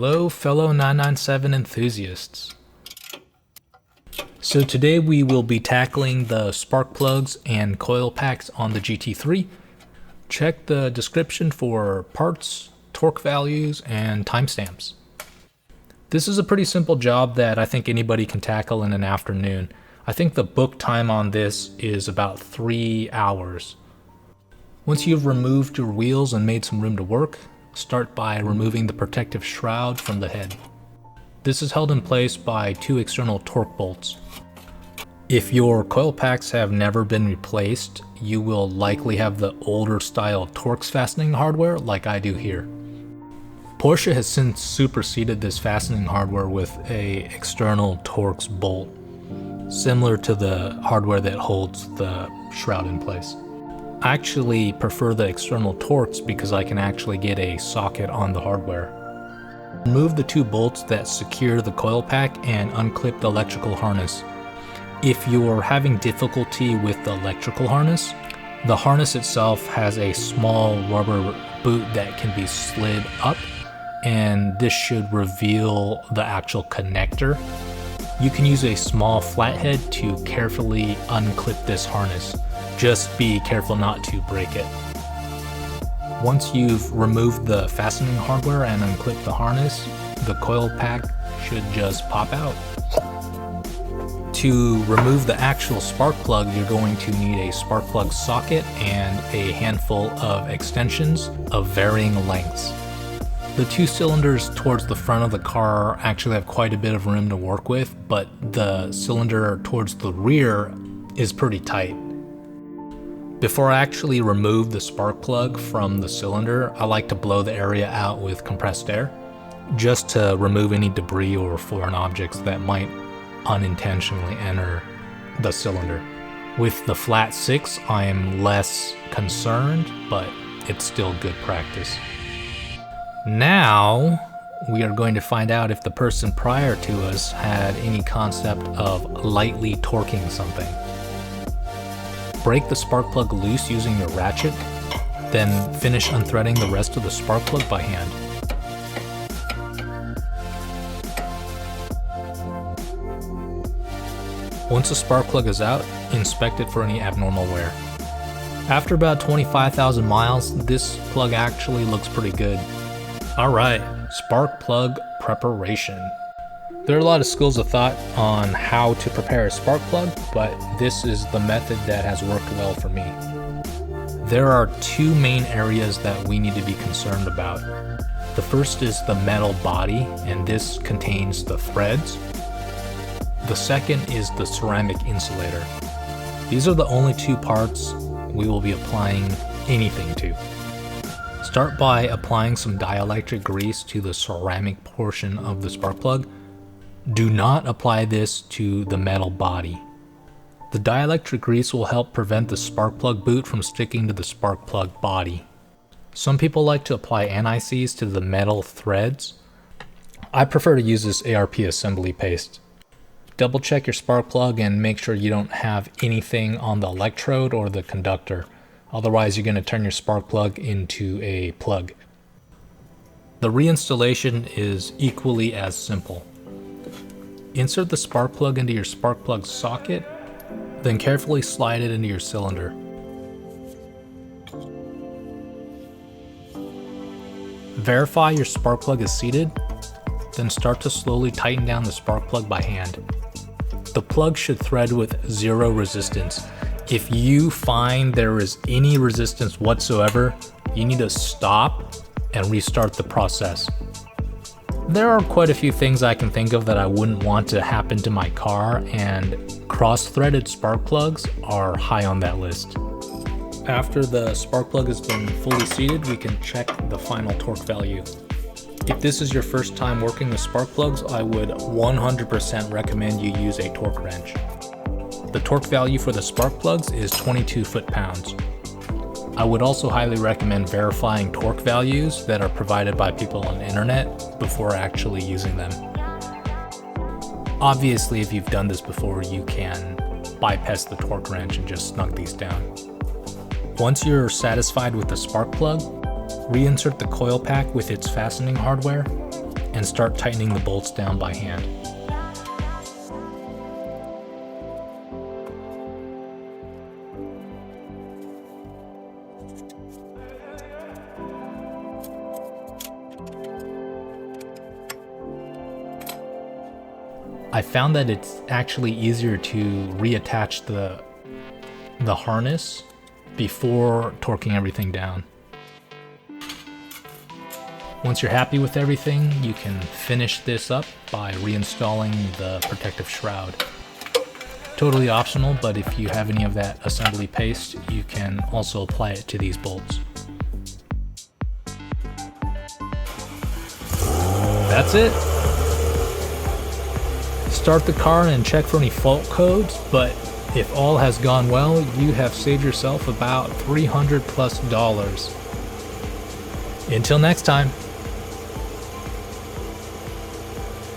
Hello fellow 997 enthusiasts. So today we will be tackling the spark plugs and coil packs on the GT3. Check the description for parts, torque values, and timestamps. This is a pretty simple job that I think anybody can tackle in an afternoon. I think the book time on this is about 3 hours. Once you've removed your wheels and made some room to work, start by removing the protective shroud from the head. This is held in place by 2 external torque bolts. If your coil packs have never been replaced, you will likely have the older style Torx fastening hardware like I do here. Porsche has since superseded this fastening hardware with a external Torx bolt, similar to the hardware that holds the shroud in place. I actually prefer the external Torx because I can actually get a socket on the hardware. Remove the 2 bolts that secure the coil pack and unclip the electrical harness. If you're having difficulty with the electrical harness, the harness itself has a small rubber boot that can be slid up, and this should reveal the actual connector. You can use a small flathead to carefully unclip this harness. Just be careful not to break it. Once you've removed the fastening hardware and unclipped the harness, the coil pack should just pop out. To remove the actual spark plug, you're going to need a spark plug socket and a handful of extensions of varying lengths. The 2 cylinders towards the front of the car actually have quite a bit of room to work with, but the cylinder towards the rear is pretty tight. Before I actually remove the spark plug from the cylinder, I like to blow the area out with compressed air, just to remove any debris or foreign objects that might unintentionally enter the cylinder. With the flat 6, I am less concerned, but it's still good practice. Now, we are going to find out if the person prior to us had any concept of lightly torquing something. Break the spark plug loose using your ratchet, then finish unthreading the rest of the spark plug by hand. Once the spark plug is out, inspect it for any abnormal wear. After about 25,000 miles, this plug actually looks pretty good. Alright, spark plug preparation. There are a lot of schools of thought on how to prepare a spark plug, but this is the method that has worked well for me. There are 2 main areas that we need to be concerned about. The first is the metal body, and this contains the threads. The second is the ceramic insulator. These are the only 2 parts we will be applying anything to. Start by applying some dielectric grease to the ceramic portion of the spark plug. Do not apply this to the metal body. The dielectric grease will help prevent the spark plug boot from sticking to the spark plug body. Some people like to apply anti-seize to the metal threads. I prefer to use this ARP assembly paste. Double check your spark plug and make sure you don't have anything on the electrode or the conductor. Otherwise, you're going to turn your spark plug into a plug. The reinstallation is equally as simple. Insert the spark plug into your spark plug socket, then carefully slide it into your cylinder. Verify your spark plug is seated, then start to slowly tighten down the spark plug by hand. The plug should thread with 0 resistance. If you find there is any resistance whatsoever, you need to stop and restart the process. There are quite a few things I can think of that I wouldn't want to happen to my car, and cross-threaded spark plugs are high on that list. After the spark plug has been fully seated, we can check the final torque value. If this is your first time working with spark plugs, I would 100% recommend you use a torque wrench. The torque value for the spark plugs is 22 foot-pounds. I would also highly recommend verifying torque values that are provided by people on the internet before actually using them. Obviously, if you've done this before, you can bypass the torque wrench and just snug these down. Once you're satisfied with the spark plug, reinsert the coil pack with its fastening hardware and start tightening the bolts down by hand. I found that it's actually easier to reattach the harness before torquing everything down. Once you're happy with everything, you can finish this up by reinstalling the protective shroud. Totally optional, but if you have any of that assembly paste, you can also apply it to these bolts. That's it. Start the car and check for any fault codes, but if all has gone well, you have saved yourself about $300 plus. Until next time.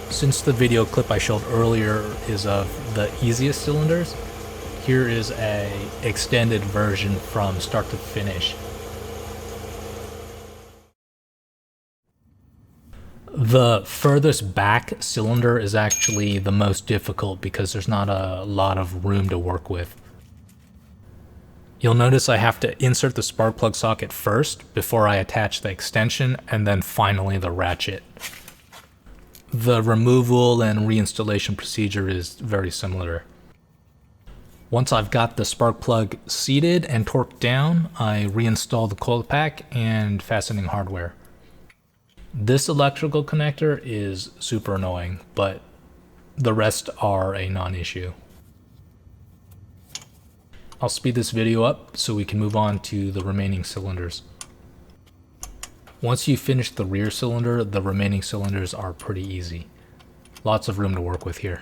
Since the video clip I showed earlier is of the easiest cylinders, here is a extended version from start to finish. The furthest back cylinder is actually the most difficult because there's not a lot of room to work with. You'll notice I have to insert the spark plug socket first before I attach the extension, and then finally the ratchet. The removal and reinstallation procedure is very similar. Once I've got the spark plug seated and torqued down, I reinstall the coil pack and fastening hardware. This electrical connector is super annoying, but the rest are a non-issue. I'll speed this video up so we can move on to the remaining cylinders. Once you finish the rear cylinder, the remaining cylinders are pretty easy. Lots of room to work with here.